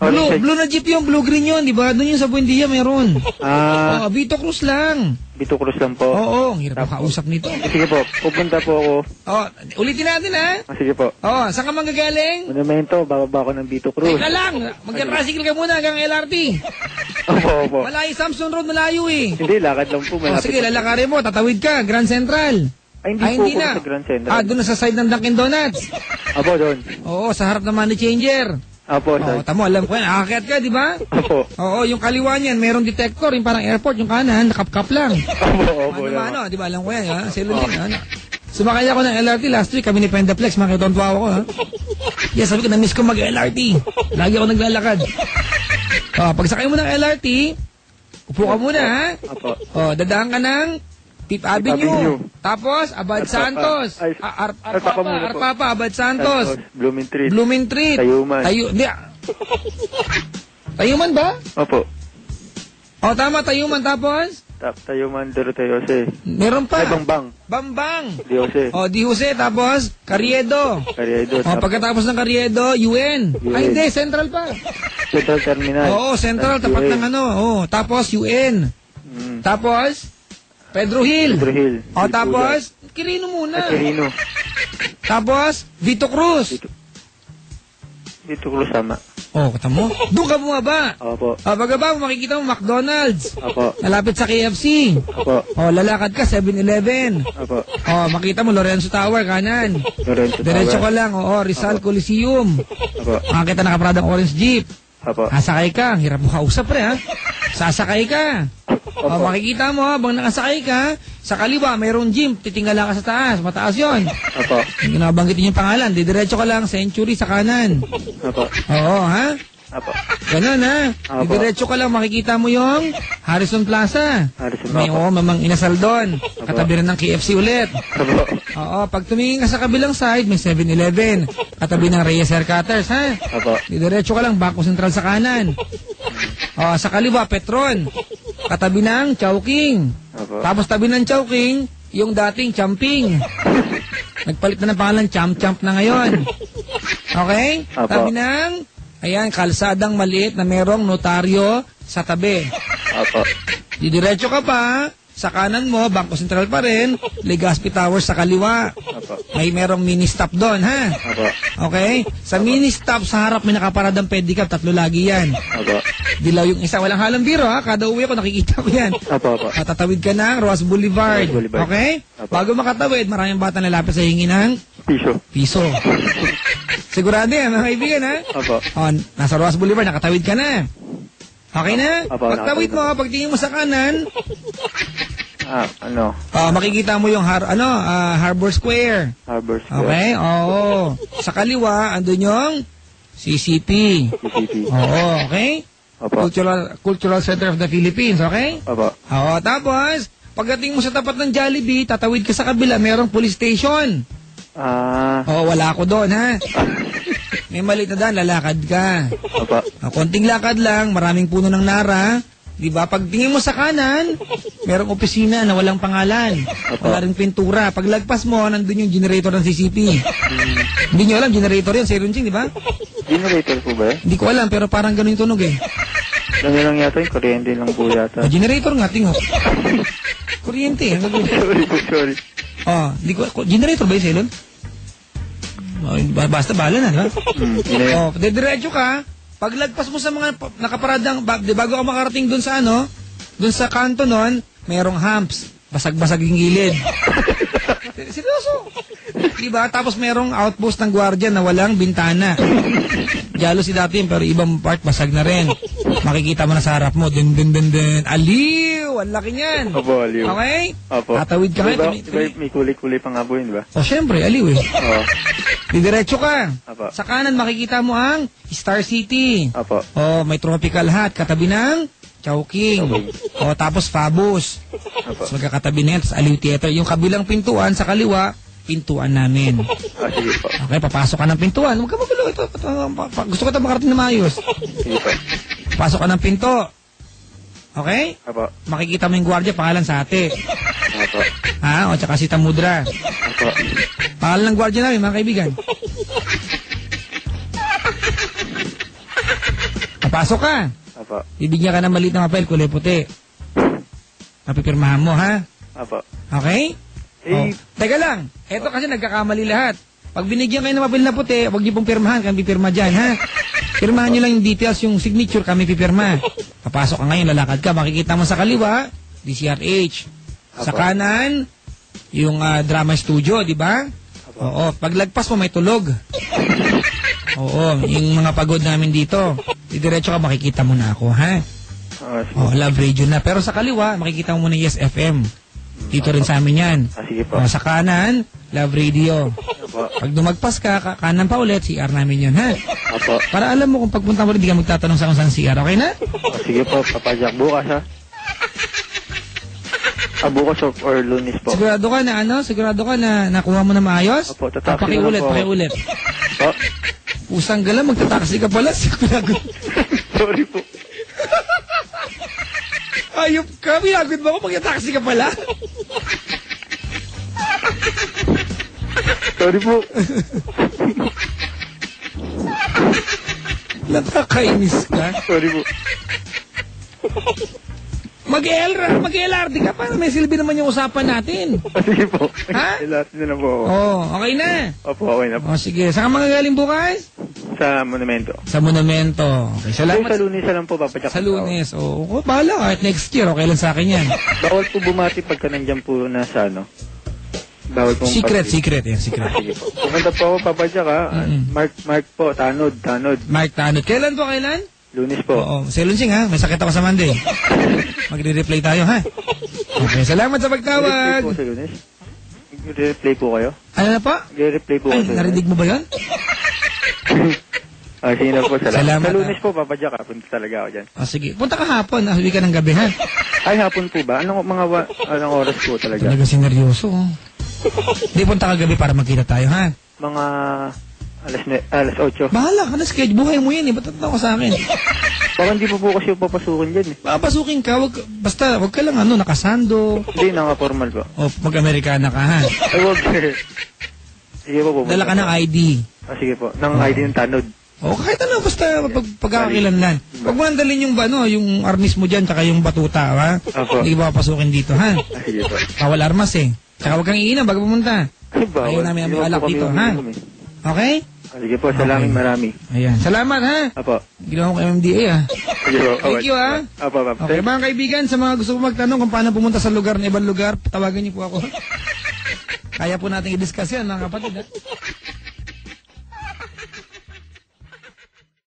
Blue na jeep yung blue-green yun, di ba? Doon yung sa Buendia meron. Vito Cruz lang. Vito Cruz lang po. Oo, hirap makausap nito. Sige po, pupunta po ako. Ulitin natin ha. Sige po. Saan ka manggagaling? Monumento, bababa ko ng Vito Cruz. Teka lang, mag-tricycle ka muna hanggang LRT. Opo. Malayo, Samson Road, malayo eh. Hindi, lakad lang po. Sige, lalakarin mo, tatawid ka, Grand Central. Hindi po na. Sa Grand Central. Doon na sa side ng Dunkin Donuts. Opo, doon. Oo, sa harap ng Money Changer. Opo, sir. Tamo, alam ko yan. Nakakit ka, di ba? Opo. Oo, yung kaliwa niyan, merong detector, yung parang airport, yung kanan, nakapkap lang. Opo. Di ba? Alam ko yan, ha? Selulin, ha? Sumakay ako ng LRT last week, kami ni Pendaplex, makitong-tuwa ako, ha? Yes, sabi ko, na-miss ko mag-LRT. Lagi ako naglalakad. Pagsakay mo ng LRT, upo ka muna, ha? Opo. Dadaan ka ng Fifth Avenue. Tapos, Abad Santos. Arpapa, Abad Santos. Blooming Street. Tayuman. Tayuman ba? Opo. Tama, Tayuman. Tapos? Tayuman, Doroteo Jose. Meron pa. Bambang. Di Jose. Di Jose. Tapos, Carriedo. Pagkatapos ng Carriedo, UN. Ay, hindi. Central pa. Central Terminal. Central. Tapat ng Tapos, UN. Tapos, Pedro Hill. Tapos, Quirino muna. Quirino. Tapos, Vito Cruz. Vito Cruz sama. Kata mo? Doon ka bumaba. Opo. Pagkaba mo, makikita mo McDonald's. Opo. Malapit sa KFC. Opo. Lalakad ka, 7-Eleven. Opo. Makita mo, Lorenzo Tower, kanan. Diretso ka lang, Rizal Coliseum. Opo. Makikita nakaparadang orange jeep. Opo. Sasakay ka, hirap mo kausap ha. Sasakay ka. Makikita mo, habang nakasakay ka, sa kaliwa, mayroong gym, titingala ka sa taas, mataas yon. Opo. Hindi nabanggitin yung pangalan, didiretso ka lang, Century sa kanan. Opo. Ha? Opo. Ganun ha. Didiretso ka lang, makikita mo yung Harrison Plaza. May mamang inasal doon. Katabi rin ng KFC ulit. Opo. Pag tumingin ka sa kabilang side, may 7-Eleven. Katabi ng Reyes Hair Cutters, ha? Opo. Didiretso ka lang, Bangko Sentral sa kanan. Sa kaliwa, Petron. Katabi ng Chowking. Tapos tabi ng Chowking, yung dating Champing. Nagpalit na ng pangalan, Champ na ngayon. Okay? Tabi ng, kalsadang maliit na merong notaryo sa tabi. Didiretso ka pa, sa kanan mo, Bangko Sentral pa rin, Legazpi Towers sa kaliwa. May merong mini stop doon, ha? Okay? Sa mini stop, sa harap may nakaparadang pedicab, 3 lagi yan. Dilaw yung isa, walang halang biro, ha? Kada uwi ako, nakikita ko yan. Tatawid ka ng Roas Boulevard. Okay? Bago makatawid, maraming bata nalapit sa hingi ng piso. Sigurado yan, mga kaibigan, ha? Nasa Roas Boulevard, nakatawid ka na. Okay na? Pagtawid mo, pagtingin mo sa kanan, makikita mo yung Harbor Square. Okay? Sa kaliwa, andun yung CCP. Okay? Cultural Center of the Philippines. Okay? Tapos, pagdating mo sa tapat ng Jollibee, tatawid ka sa kabila, merong police station. Wala ako doon, ha? May maliit na daan, lalakad ka. Konting lakad lang, maraming puno ng nara. Diba? Pag tingin mo sa kanan, merong opisina na walang pangalan. Wala rin pintura. Pag lagpas mo, nandun yung generator ng CCP. Hindi nyo alam, generator yun, Serunching, di ba? Generator po ba? Hindi ko alam, pero parang ganun yung tunog eh. Lang yata yung kuryente lang po yata. Generator nga, tingok. Kuryente. Sorry. Generator ba yung Selon? Basta bala na, ha? Didiretso ka, paglagpas mo sa mga nakaparadang, bago ka makarating dun sa dun sa kanto nun, mayroong humps, basag-basag yung gilid. Seryoso. Diba? Tapos mayroong outpost ng gwardiya na walang bintana. Jalo si dati pero ibang part basag na rin. Makikita mo na sa harap mo, dun. Aliw! Ang laki niyan. Aliw. Okay? Tatawid ka ngayon. May kulay-kulay pa nga po yun, ba? Siyempre, aliw eh. Didiretso ka. Sa kanan, makikita mo ang Star City. May tropical hut, katabi ng Chowking. Tapos Fabus. Tapos magkakatabi na yan, tapos Aliw Theater. Yung kabilang pintuan, sa kaliwa, pintuan namin. Sige po. Okay, papasok ka ng pintuan. Huwag ka magulo. Gusto ko ito makarating na maayos. Sige po. Pasok ka ng pinto. Okay? Makikita mo yung gwardiya, pangalan sa ate. Tsaka si Tamudra. Pangalan ng gwardiya namin, mga kaibigan. Papasok ka. Apo. Bibigyan ka ng maliit na papel, kulay puti. Papipirmahan mo, ha? Apo. Okay? Teka lang. Eto kasi nagkakamali lahat. Pag binigyan kayo ng papel na puti, huwag niyo pong pirmahan. Kami pipirma dyan, ha? Pirmahan niyo lang yung details, yung signature, kami pipirma. Papasok ka ngayon, lalakad ka. Makikita mo sa kaliwa, DCRH. Sa kanan, yung drama studio, di ba? Oo. Paglagpas mo, may tulog. Oo. Yung mga pagod namin dito. Diretso ka, makikita mo na ako, ha? Love radio na. Pero sa kaliwa, makikita mo muna Yes FM. Dito rin sa amin yan. Sige po. Sa kanan, Love Radio. Pag dumagpas ka, kanan pa ulit, CR namin yun, ha? Apo. Para alam mo kung pagpunta mo rin, di ka magtatanong sa kung saan CR, okay na? Sige po, Papa Jack. Bukas, ha? Bukas or Lunes po. Sigurado ka na, Sigurado ka na nakuha mo na maayos? Opo, tataksi na po. Pakiulit. Po? Usang gala, magtataksi ka pala. Sorry po. Ayop ka, binagod mo ako, magtataksi ka pala. Sorry po. Nakakainis ka. Sorry po. Mag-LRT ka para may silbi naman yung usapan natin. Sige po. Ha? Lahat na po ako. Okay na. Opo, okay na po. Sige. Saan ka mga galing bukas? Sa Monumento. Sa Monumento. Okay, salamat. Sa Lunes lang po, Papa Jack. Sa Lunes. Bahala. Kahit next year, okay lang sa akin yan. Bawal po bumati pagka nandyan po na sa Bawal po secret. Secret. Sige po. Pumunta po ako, Papa Jack, ha? Mark po, Tanod. Mark Tanod. Kailan po, Lunes po. Oo. Sa Lunsing, ha? May sakit ako sa Monday. Magre-replay tayo, ha? Okay, salamat sa pagtawag. Magre-replay po sa Lunes? Magre-replay po kayo? Ano na po? Magre-replay po kayo sa Lunes? Narinig mo ba yun? Sige na po, salamat. Sa Lunes ha? po, Papa Jack, punta talaga ako dyan. Sige. Punta ka hapon, uwi ka ng gabi, ha? Ay, hapon po ba? Anong oras po talaga? Talaga sineryoso, Hindi, punta ka gabi para magkita tayo, ha? Mga alas 8. Bahala ka na, schedule. Buhay mo yan, Ba't tatlo ka sa akin? Baka hindi po kasi papasukin dyan, Papasukin ka, basta wag ka lang, nakasando. Hindi, naka-formal po. Mag-Amerikana ka, ha? Ay, wag. Sige po. Dala ka ng ID. Sige po. Ng ID ng Tanod. Kahit basta pagkakakilanlan. Huwag mo nandalin yung armis mo dyan, tsaka yung batuta, ha? Hindi ka papasukin dito, ha? Sige po. Bawal armas, Tsaka huwag kang iinom bago pumunta. Ayaw namin ang alak dito, ha? Okay? Sige po, salamat marami. Ayan. Salamat, ha? Apo. Ginawa ko MMDA, ha? Sige po. Thank you, ha? Apo. Okay, mga kaibigan, sa mga gusto ko magtanong kung paano pumunta sa lugar na ibang lugar, tawagan niyo po ako. Kaya po natin i-discuss yan, mga kapatid, ha?